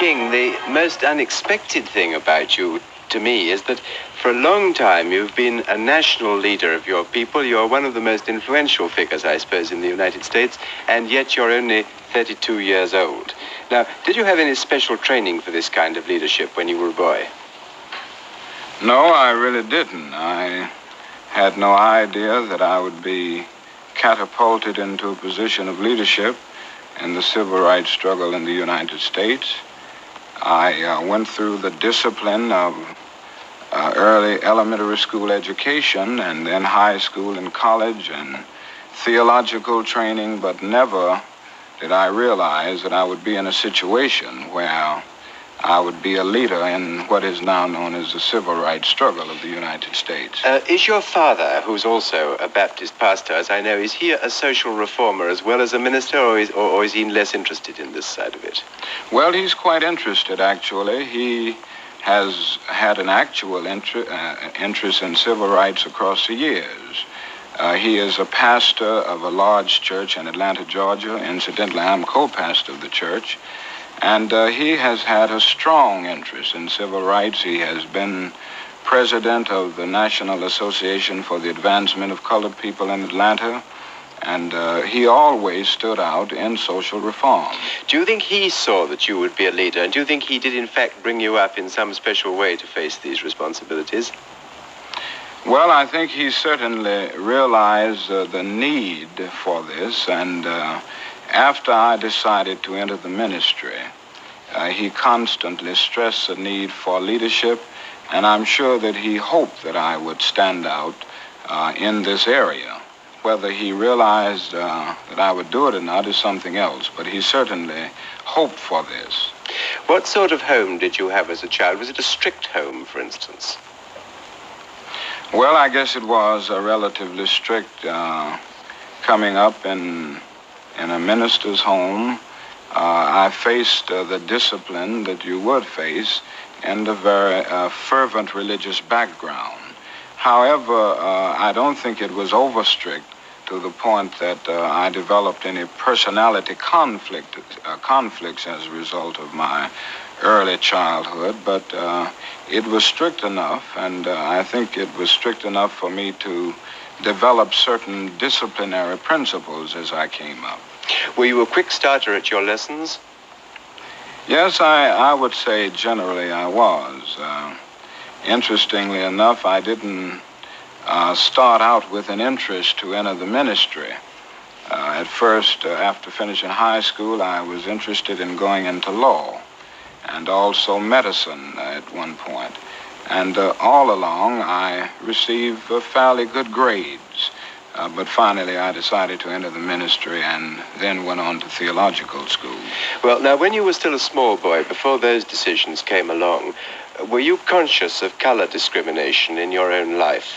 King, the most unexpected thing about you, to me, is that for a long time you've been a national leader of your people. You're one of the most influential figures, I suppose, in the United States, and yet you're only 32 years old. Now, did you have any special training for this kind of leadership when you were a boy? No, I really didn't. I had no idea that I would be catapulted into a position of leadership in the civil rights struggle in the United States. I went through the discipline of early elementary school education and then high school and college and theological training, but never did I realize that I would be in a situation where I would be a leader in what is now known as the civil rights struggle of the United States. Is your father, who's also a Baptist pastor, as I know, is he a social reformer as well as a minister, or is he less interested in this side of it? Well, he's quite interested, actually. He has had an actual interest in civil rights across the years. He is a pastor of a large church in Atlanta, Georgia. Incidentally, I'm co-pastor of the church. And he has had a strong interest in civil rights. He has been president of the National Association for the Advancement of Colored People in Atlanta, and he always stood out in social reform. Do you think he saw that you would be a leader, and do you think he did in fact bring you up in some special way to face these responsibilities? Well, I think he certainly realized the need for this, and after I decided to enter the ministry, he constantly stressed the need for leadership, and I'm sure that he hoped that I would stand out in this area. Whether he realized that I would do it or not is something else, but he certainly hoped for this. What sort of home did you have as a child? Was it a strict home, for instance? Well, I guess it was a relatively strict coming up in a minister's home. I faced the discipline that you would face in a very fervent religious background. However, I don't think it was over strict to the point that I developed any personality conflicts as a result of my early childhood, but it was strict enough, and I think it was strict enough for me to develop certain disciplinary principles as I came up. Were you a quick starter at your lessons? Yes, I would say generally I was. Interestingly enough, I didn't start out with an interest to enter the ministry. At first, after finishing high school, I was interested in going into law and also medicine at one point. And all along, I received fairly good grades. But finally, I decided to enter the ministry and then went on to theological school. Well, now, when you were still a small boy, before those decisions came along, were you conscious of color discrimination in your own life?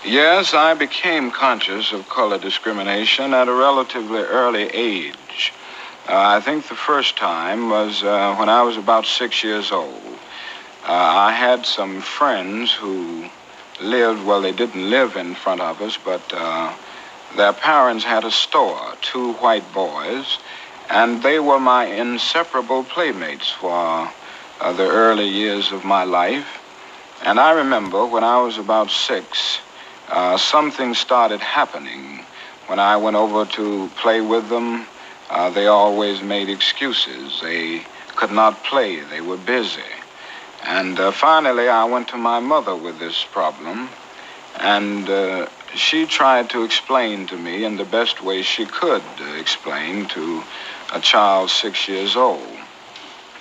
Yes, I became conscious of color discrimination at a relatively early age. I think the first time was when I was about 6 years old. I had some friends who lived, well, they didn't live in front of us, but their parents had a store, 2 white boys, and they were my inseparable playmates for the early years of my life. And I remember when I was about 6, something started happening. When I went over to play with them, they always made excuses. They could not play. They were busy. And finally, I went to my mother with this problem, and she tried to explain to me in the best way she could explain to a child 6 years old.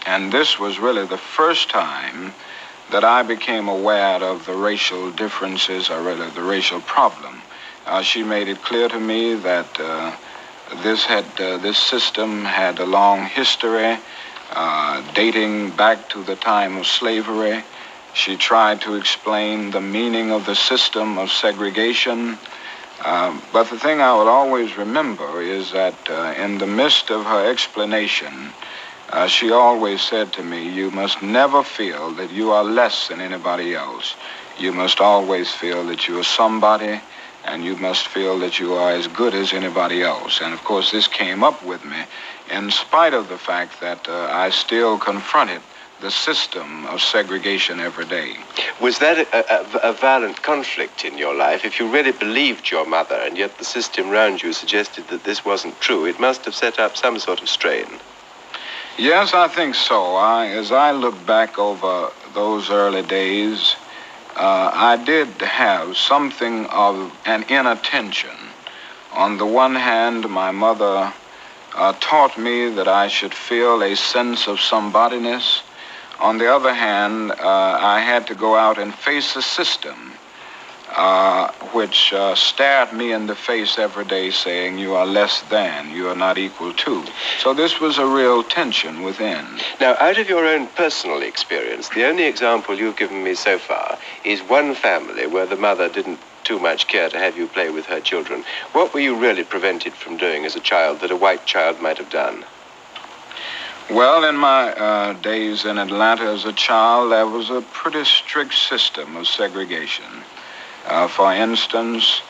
And this was really the first time that I became aware of the racial differences, or really the racial problem. She made it clear to me that this system had a long history, dating back to the time of slavery. She tried to explain the meaning of the system of segregation. But the thing I will always remember is that in the midst of her explanation, she always said to me, you must never feel that you are less than anybody else. You must always feel that you are somebody and you must feel that you are as good as anybody else. And of course, this came up with me in spite of the fact that I still confronted the system of segregation every day. Was that a violent conflict in your life? If you really believed your mother, and yet the system around you suggested that this wasn't true, it must have set up some sort of strain. Yes, I think so. As I look back over those early days, I did have something of an inattention. On the one hand, my mother taught me that I should feel a sense of somebodyness. On the other hand, I had to go out and face a system which stared me in the face every day saying, you are less than, you are not equal to. So this was a real tension within. Now, out of your own personal experience, the only example you've given me so far is one family where the mother didn't too much care to have you play with her children. What were you really prevented from doing as a child that a white child might have done? Well, in my days in Atlanta as a child, there was a pretty strict system of segregation. For instance,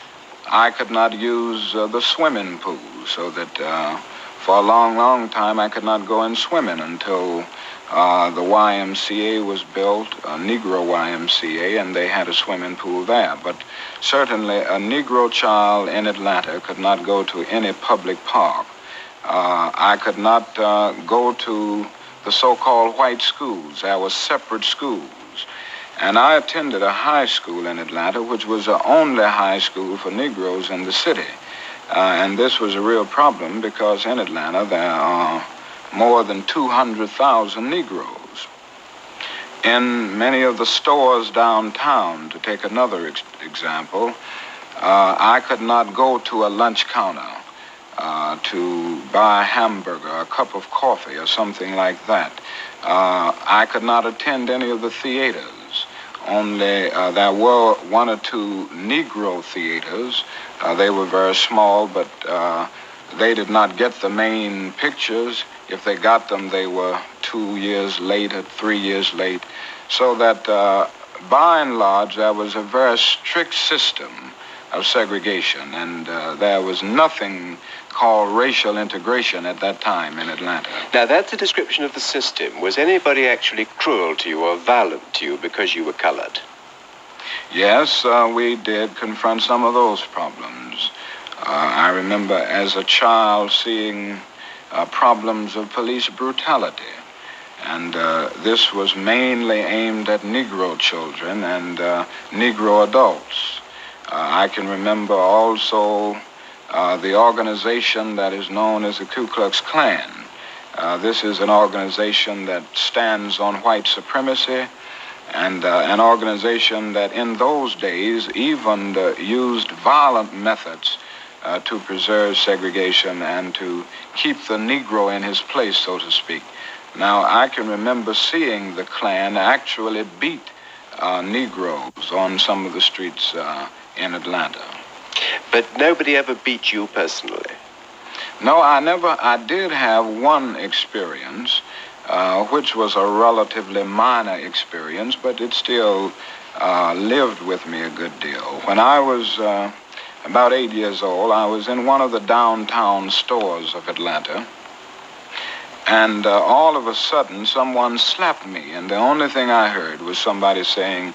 I could not use the swimming pool, so that for a long, long time I could not go in swimming until the YMCA was built, a Negro YMCA, and they had a swimming pool there. But certainly a Negro child in Atlanta could not go to any public park. I could not go to the so-called white schools. There were separate schools. And I attended a high school in Atlanta, which was the only high school for Negroes in the city. And this was a real problem because in Atlanta there are more than 200,000 Negroes. In many of the stores downtown, to take another example, I could not go to a lunch counter to buy a hamburger, a cup of coffee, or something like that. I could not attend any of the theaters. Only there were one or two Negro theaters. They were very small, but they did not get the main pictures. If they got them, they were 2 years late or 3 years late. So that by and large, there was a very strict system of segregation, and there was nothing called racial integration at that time in Atlanta. Now, that's a description of the system. Was anybody actually cruel to you or violent to you because you were colored? Yes, we did confront some of those problems. I remember as a child seeing problems of police brutality, and this was mainly aimed at Negro children and Negro adults. I can remember also the organization that is known as the Ku Klux Klan. This is an organization that stands on white supremacy, and an organization that in those days even used violent methods to preserve segregation and to keep the Negro in his place, so to speak. Now, I can remember seeing the Klan actually beat Negroes on some of the streets in Atlanta. But nobody ever beat you personally? No, I did have one experience, which was a relatively minor experience, but it still lived with me a good deal. When I was about 8 years old, I was in one of the downtown stores of Atlanta, and all of a sudden someone slapped me, and the only thing I heard was somebody saying,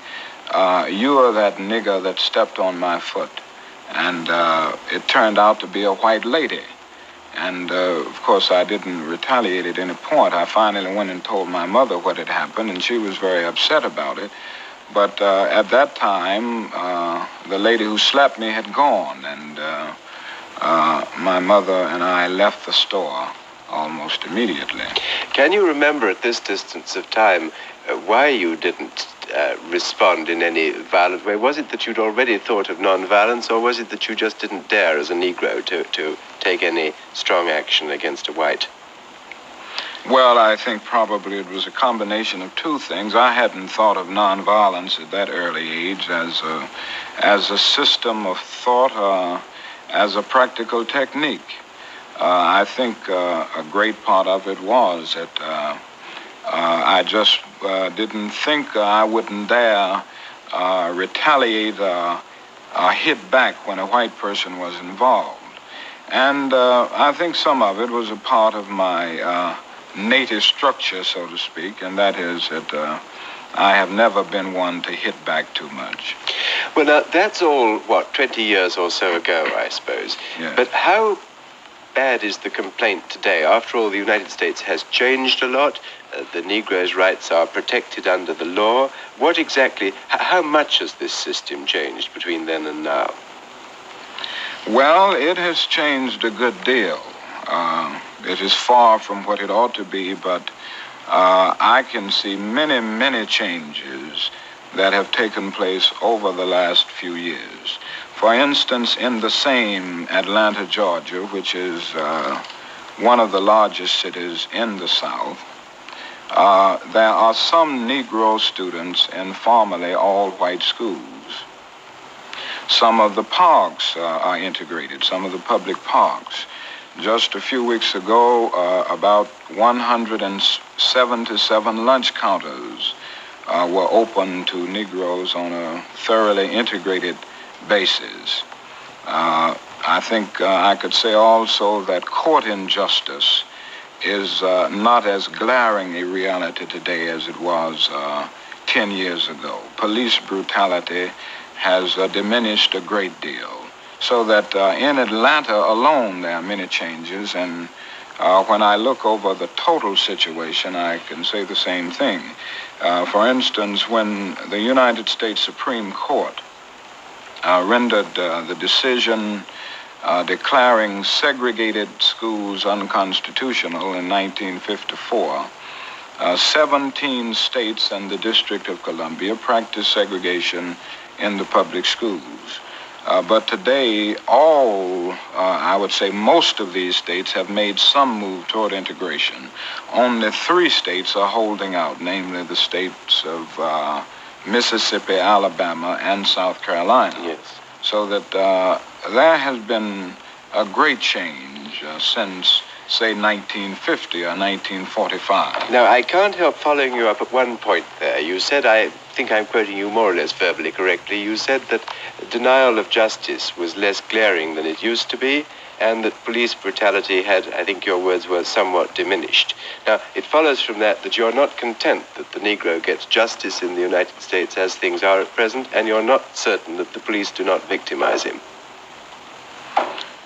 "You are that nigger that stepped on my foot." And it turned out to be a white lady. And of course, I didn't retaliate at any point. I finally went and told my mother what had happened, and she was very upset about it. But at that time, the lady who slapped me had gone, and my mother and I left the store almost immediately. Can you remember at this distance of time why you didn't respond in any violent way? Was it that you'd already thought of nonviolence, or was it that you just didn't dare as a Negro to take any strong action against a white? Well, I think probably it was a combination of two things. I hadn't thought of nonviolence at that early age as a system of thought, as a practical technique. I think a great part of it was that I just didn't think I wouldn't dare retaliate hit back when a white person was involved. And I think some of it was a part of my native structure, so to speak, and that is that I have never been one to hit back too much. Well, now, that's all, 20 years or so ago, I suppose. Yes. But how bad is the complaint today? After all, the United States has changed a lot. The Negro's rights are protected under the law. What exactly, how much has this system changed between then and now? Well, it has changed a good deal. It is far from what it ought to be, but I can see many, many changes that have taken place over the last few years. For instance, in the same Atlanta, Georgia, which is one of the largest cities in the South, there are some Negro students in formerly all-white schools. Some of the parks are integrated, some of the public parks. Just a few weeks ago, about 177 lunch counters were open to Negroes on a thoroughly integrated basis. I think I could say also that court injustice is not as glaring a reality today as it was 10 years ago. Police brutality has diminished a great deal. So that in Atlanta alone, there are many changes, and when I look over the total situation, I can say the same thing. For instance, when the United States Supreme Court rendered the decision declaring segregated schools unconstitutional in 1954, 17 states and the District of Columbia practiced segregation in the public schools. But today, I would say most of these states have made some move toward integration. Only 3 states are holding out, namely the states of Mississippi, Alabama, and South Carolina. Yes. So that there has been a great change since, say, 1950 or 1945. Now, I can't help following you up at one point there. You said, I think I'm quoting you more or less verbally correctly, you said that denial of justice was less glaring than it used to be, and that police brutality had, I think your words were, somewhat diminished. Now, it follows from that you're not content that the Negro gets justice in the United States as things are at present, and you're not certain that the police do not victimize him.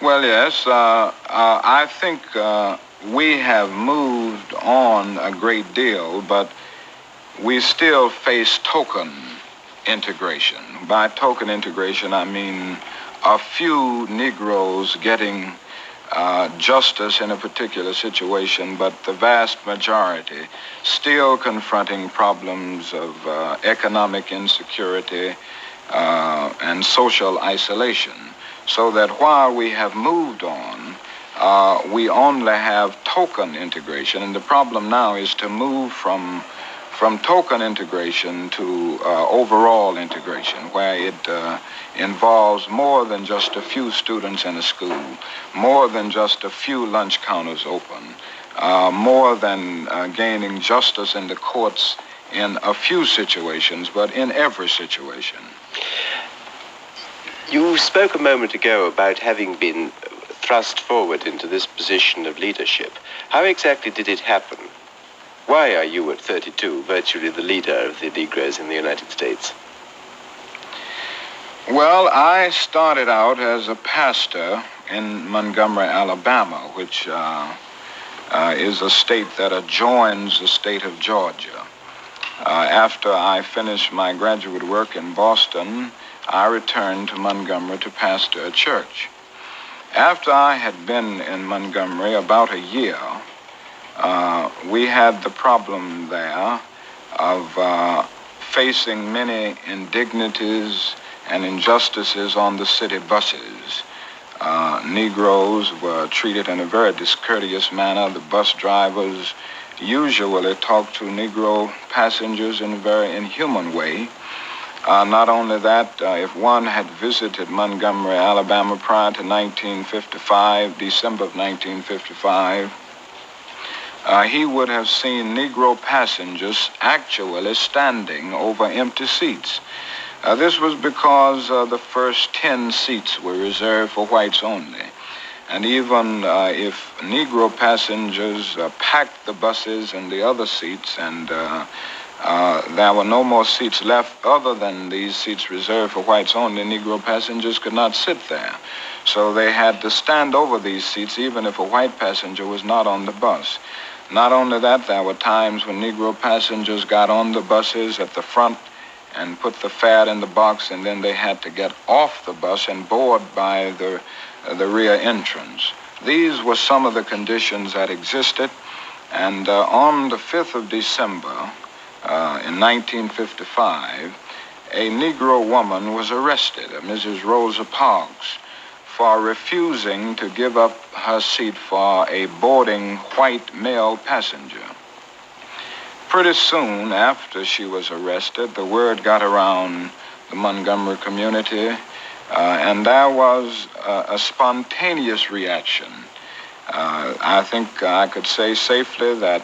Well, yes, I think we have moved on a great deal, but we still face token integration. By token integration, I mean a few Negroes getting justice in a particular situation, but the vast majority still confronting problems of economic insecurity and social isolation. So that while we have moved on, we only have token integration, and the problem now is to move from token integration to overall integration, where it involves more than just a few students in a school, more than just a few lunch counters open, more than gaining justice in the courts in a few situations, but in every situation. You spoke a moment ago about having been thrust forward into this position of leadership. How exactly did it happen? Why are you at 32 virtually the leader of the Negroes in the United States? Well, I started out as a pastor in Montgomery, Alabama, which is a state that adjoins the state of Georgia. After I finished my graduate work in Boston, I returned to Montgomery to pastor a church. After I had been in Montgomery about a year, we had the problem there of facing many indignities and injustices on the city buses. Negroes were treated in a very discourteous manner. The bus drivers usually talked to Negro passengers in a very inhuman way. Not only that, if one had visited Montgomery, Alabama prior to 1955, December of 1955, he would have seen Negro passengers actually standing over empty seats. This was because the first 10 seats were reserved for whites only. And even if Negro passengers packed the buses and the other seats, and there were no more seats left other than these seats reserved for whites only, Negro passengers could not sit there. So they had to stand over these seats even if a white passenger was not on the bus. Not only that, there were times when Negro passengers got on the buses at the front and put the fare in the box, and then they had to get off the bus and board by the rear entrance. These were some of the conditions that existed, and on the 5th of December in 1955, a Negro woman was arrested, Mrs. Rosa Parks, for refusing to give up her seat for a boarding white male passenger. Pretty soon after she was arrested, the word got around the Montgomery community, and there was a spontaneous reaction. I think I could say safely that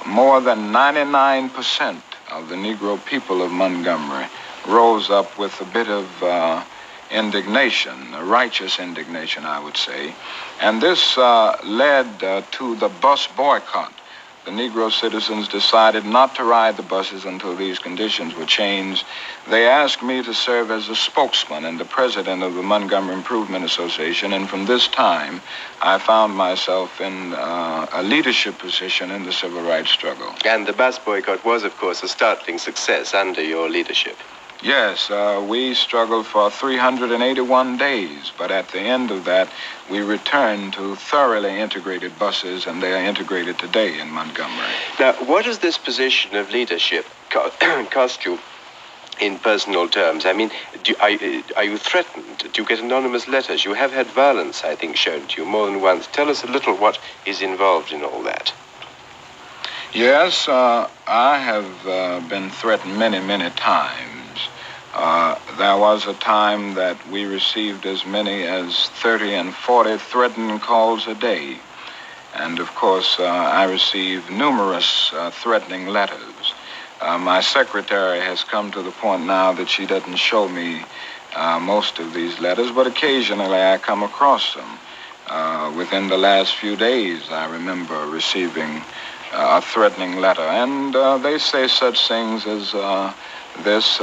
more than 99% of the Negro people of Montgomery rose up with a bit of indignation, a righteous indignation, I would say. And this led to the bus boycott. The Negro citizens decided not to ride the buses until these conditions were changed. They asked me to serve as a spokesman and the president of the Montgomery Improvement Association, and from this time, I found myself in a leadership position in the civil rights struggle. And the bus boycott was, of course, a startling success under your leadership. Yes, we struggled for 381 days, but at the end of that, we returned to thoroughly integrated buses, and they are integrated today in Montgomery. Now, what does this position of leadership cost you in personal terms? I mean, are you threatened? Do you get anonymous letters? You have had violence, I think, shown to you more than once. Tell us a little what is involved in all that. Yes, I have been threatened many, many times. There was a time that we received as many as 30 and 40 threatening calls a day. And of course, I received numerous threatening letters. My secretary has come to the point now that she doesn't show me most of these letters, but occasionally I come across them. Within the last few days, I remember receiving a threatening letter. And they say such things as this: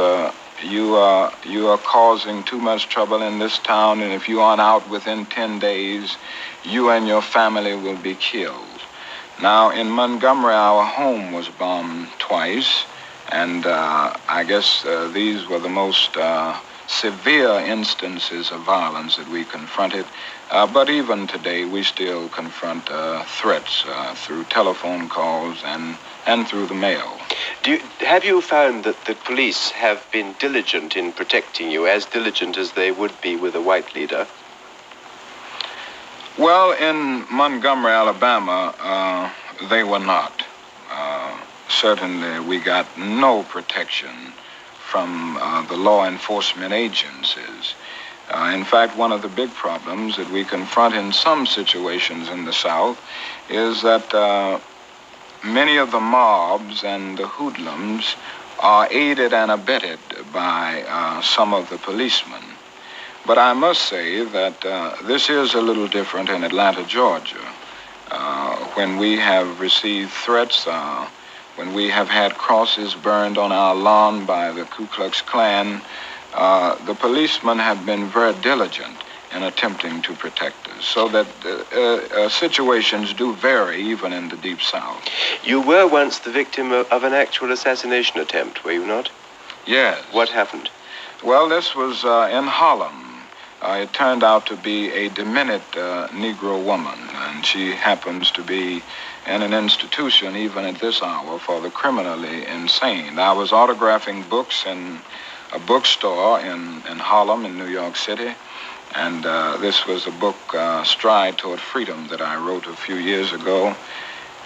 you are causing too much trouble in this town, and if you aren't out within 10 days, you and your family will be killed. Now, in Montgomery, our home was bombed twice, and I guess these were the most severe instances of violence that we confronted. But even today, we still confront threats through telephone calls and through the mail. Have you found that the police have been diligent in protecting you, as diligent as they would be with a white leader? Well, in Montgomery, Alabama, they were not. Certainly, we got no protection from the law enforcement agencies. In fact, one of the big problems that we confront in some situations in the South is that many of the mobs and the hoodlums are aided and abetted by some of the policemen. But I must say that this is a little different in Atlanta, Georgia. When we have received threats, when we have had crosses burned on our lawn by the Ku Klux Klan, the policemen have been very diligent in attempting to protect us, so that situations do vary even in the Deep South. You were once the victim of an actual assassination attempt, were you not? Yes. What happened? Well, this was in Harlem. It turned out to be a demented Negro woman, and she happens to be in an institution even at this hour for the criminally insane. I was autographing books in a bookstore in Harlem in New York City, and this was a book, Stride Toward Freedom, that I wrote a few years ago.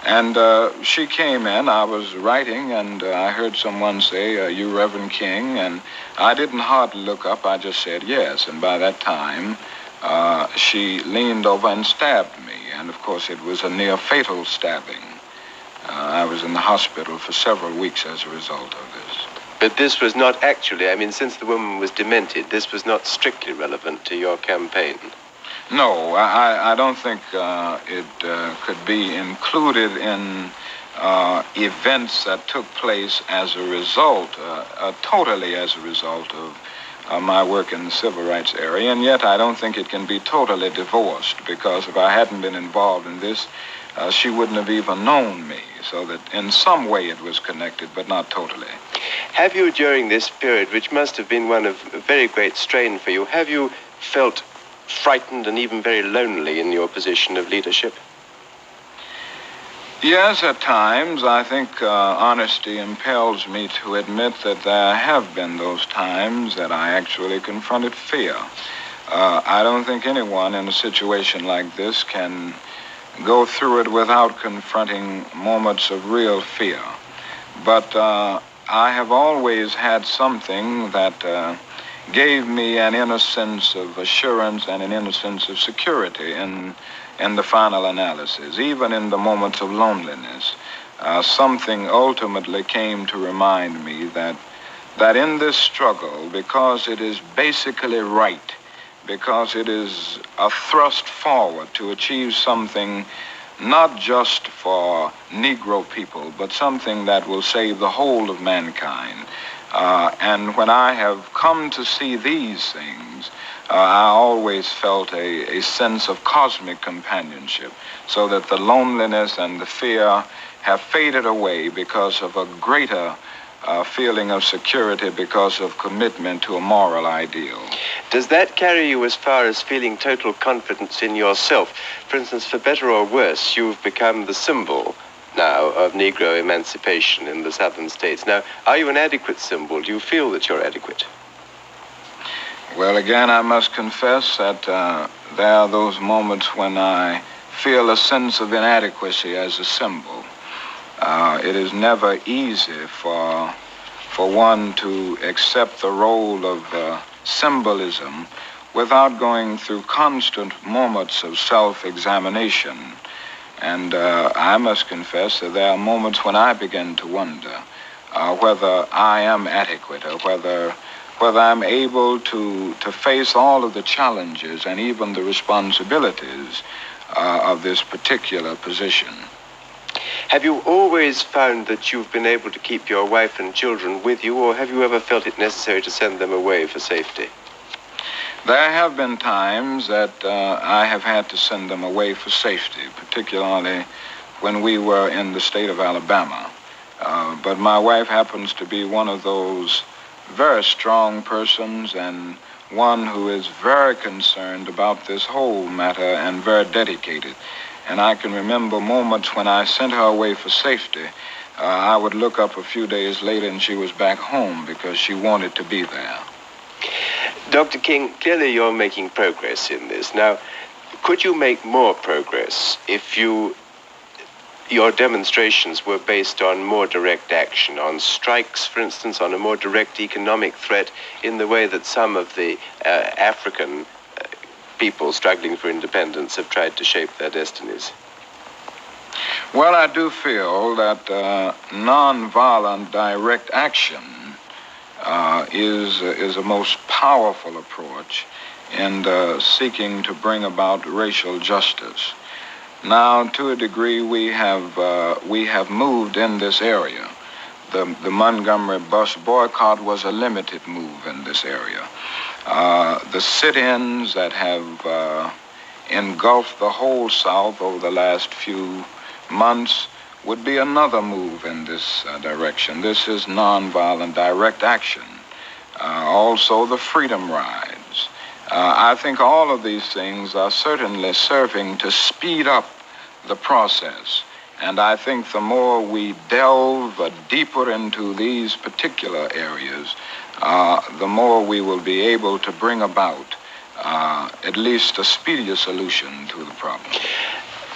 And she came in, I was writing, and I heard someone say, "You Reverend King?" And I didn't hardly look up, I just said yes. And by that time, she leaned over and stabbed me. And of course, it was a near-fatal stabbing. I was in the hospital for several weeks as a result of this. But this was not actually, I mean, since the woman was demented, this was not strictly relevant to your campaign. No, I don't think it could be included in events that took place as a result, totally as a result of my work in the civil rights area. And yet I don't think it can be totally divorced, because if I hadn't been involved in this, she wouldn't have even known me. So that in some way it was connected, but not totally. Have you, during this period, which must have been one of very great strain for you, have you felt frightened and even very lonely in your position of leadership? Yes, at times. I think honesty impels me to admit that there have been those times that I actually confronted fear. I don't think anyone in a situation like this can go through it without confronting moments of real fear. But I have always had something that gave me an inner sense of assurance and an inner sense of security in the final analysis. Even in the moments of loneliness, something ultimately came to remind me that in this struggle, because it is basically right, because it is a thrust forward to achieve something not just for Negro people, but something that will save the whole of mankind. And when I have come to see these things, I always felt a sense of cosmic companionship, so that the loneliness and the fear have faded away because of a greater feeling of security, because of commitment to a moral ideal. Does that carry you as far as feeling total confidence in yourself? For instance, for better or worse, you've become the symbol now of Negro emancipation in the southern states. Now, are you an adequate symbol? Do you feel that you're adequate? Well, again, I must confess that there are those moments when I feel a sense of inadequacy as a symbol. It is never easy for one to accept the role of symbolism without going through constant moments of self-examination. And I must confess that there are moments when I begin to wonder whether I am adequate, or whether I'm able to face all of the challenges and even the responsibilities of this particular position. Have you always found that you've been able to keep your wife and children with you, or have you ever felt it necessary to send them away for safety? There have been times that I have had to send them away for safety, particularly when we were in the state of Alabama. But my wife happens to be one of those very strong persons, and one who is very concerned about this whole matter and very dedicated. And I can remember moments when I sent her away for safety. I would look up a few days later and she was back home because she wanted to be there. Dr. King, clearly you're making progress in this. Now, could you make more progress if your demonstrations were based on more direct action, on strikes, for instance, on a more direct economic threat, in the way that some of the African people struggling for independence have tried to shape their destinies? Well, I do feel that nonviolent direct action is a most powerful approach in seeking to bring about racial justice. Now, to a degree, we have moved in this area. The Montgomery bus boycott was a limited move in this area. The sit-ins that have engulfed the whole South over the last few months would be another move in this direction. This is nonviolent direct action. Also, the freedom rides. I think all of these things are certainly serving to speed up the process. And I think the more we delve deeper into these particular areas, the more we will be able to bring about at least a speedier solution to the problem.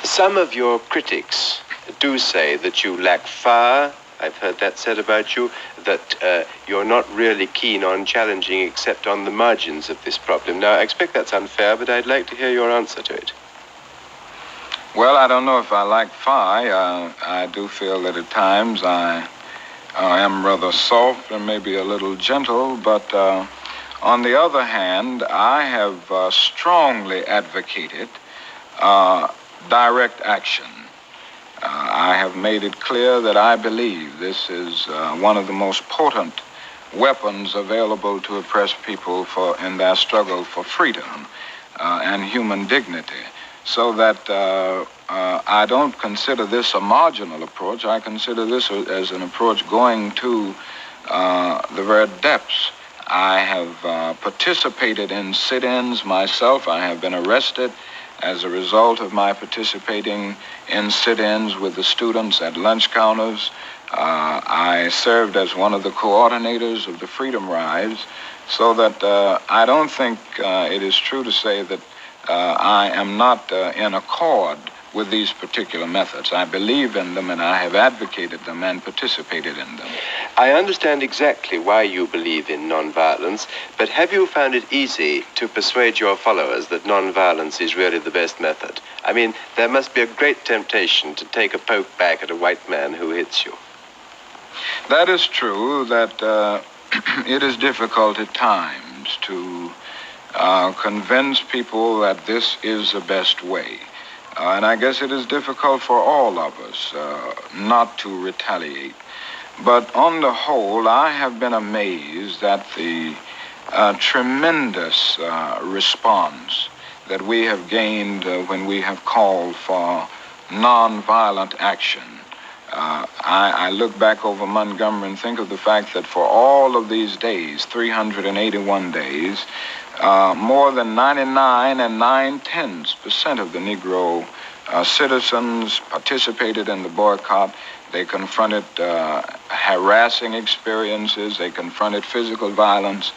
Some of your critics do say that you lack fire. I've heard that said about you, that you're not really keen on challenging except on the margins of this problem. Now, I expect that's unfair, but I'd like to hear your answer to it. Well, I don't know if I lack fire. I do feel that at times I I am rather soft and maybe a little gentle, but on the other hand, I have strongly advocated direct action. I have made it clear that I believe this is one of the most potent weapons available to oppressed people in their struggle for freedom and human dignity. So that I don't consider this a marginal approach. I consider this as an approach going to the very depths. I have participated in sit-ins myself. I have been arrested as a result of my participating in sit-ins with the students at lunch counters. I served as one of the coordinators of the Freedom Rides, so that I don't think it is true to say that I am not in accord with these particular methods. I believe in them, and I have advocated them and participated in them. I understand exactly why you believe in nonviolence, but have you found it easy to persuade your followers that nonviolence is really the best method? I mean, there must be a great temptation to take a poke back at a white man who hits you. That is true, that it is difficult at times to convince people that this is the best way. And I guess it is difficult for all of us not to retaliate. But on the whole, I have been amazed at the tremendous response that we have gained when we have called for nonviolent action. I look back over Montgomery and think of the fact that for all of these days, 381 days, more than 99 9/10% of the Negro citizens participated in the boycott. They confronted harassing experiences. They confronted physical violence.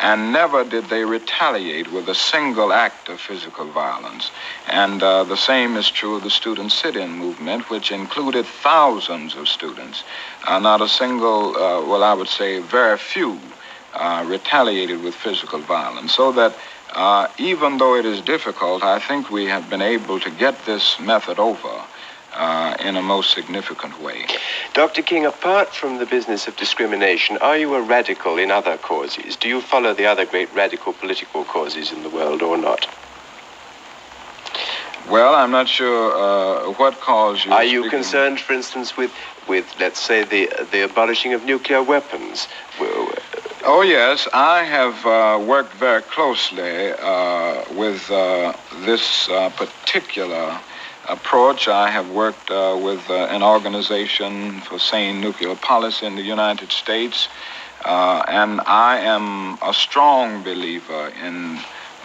And never did they retaliate with a single act of physical violence. And the same is true of the student sit-in movement, which included thousands of students. Not a single, I would say very few, retaliated with physical violence. So that even though it is difficult, I think we have been able to get this method over in a most significant way. Dr. King, apart from the business of discrimination, are you a radical in other causes? Do you follow the other great radical political causes in the world or not? Well, I'm not sure what cause you are you concerned, for instance, with let's say, the abolishing of nuclear weapons? Oh, yes. I have worked very closely with this particular approach. I have worked with an organization for sane nuclear policy in the United States, and I am a strong believer in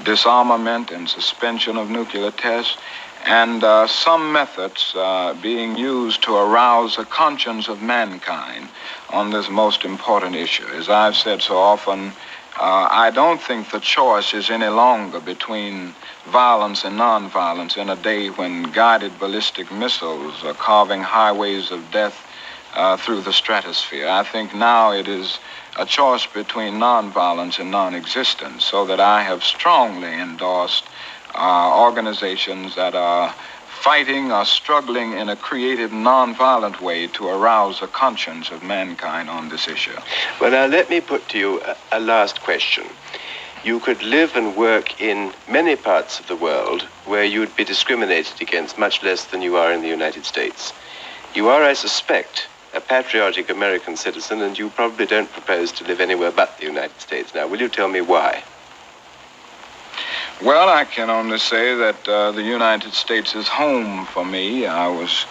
disarmament and suspension of nuclear tests, and some methods being used to arouse the conscience of mankind on this most important issue. As I've said so often, I don't think the choice is any longer between violence and nonviolence in a day when guided ballistic missiles are carving highways of death through the stratosphere. I think now it is a choice between nonviolence and non-existence, so that I have strongly endorsed organizations that are fighting or struggling in a creative, nonviolent way to arouse the conscience of mankind on this issue. Well, now let me put to you a last question. You could live and work in many parts of the world where you'd be discriminated against much less than you are in the United States. You are, I suspect, a patriotic American citizen, and you probably don't propose to live anywhere but the United States. Now, will you tell me why? Well, I can only say that the United States is home for me. I was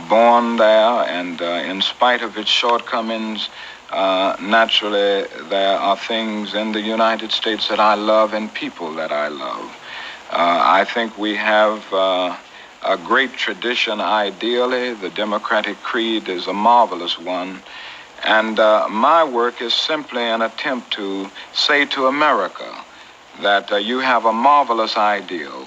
born there, and in spite of its shortcomings, naturally there are things in the United States that I love and people that I love. I think we have a great tradition ideally. The Democratic Creed is a marvelous one. And my work is simply an attempt to say to America that you have a marvelous ideal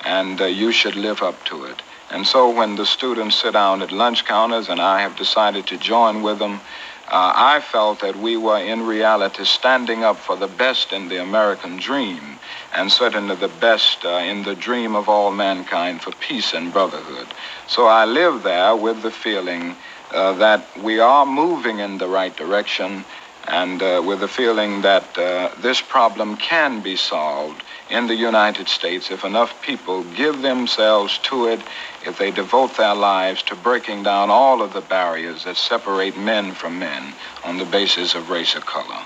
and you should live up to it. And so when the students sit down at lunch counters and I have decided to join with them, I felt that we were in reality standing up for the best in the American dream and certainly the best in the dream of all mankind for peace and brotherhood. So I live there with the feeling that we are moving in the right direction, and with the feeling that this problem can be solved in the United States if enough people give themselves to it, if they devote their lives to breaking down all of the barriers that separate men from men on the basis of race or color.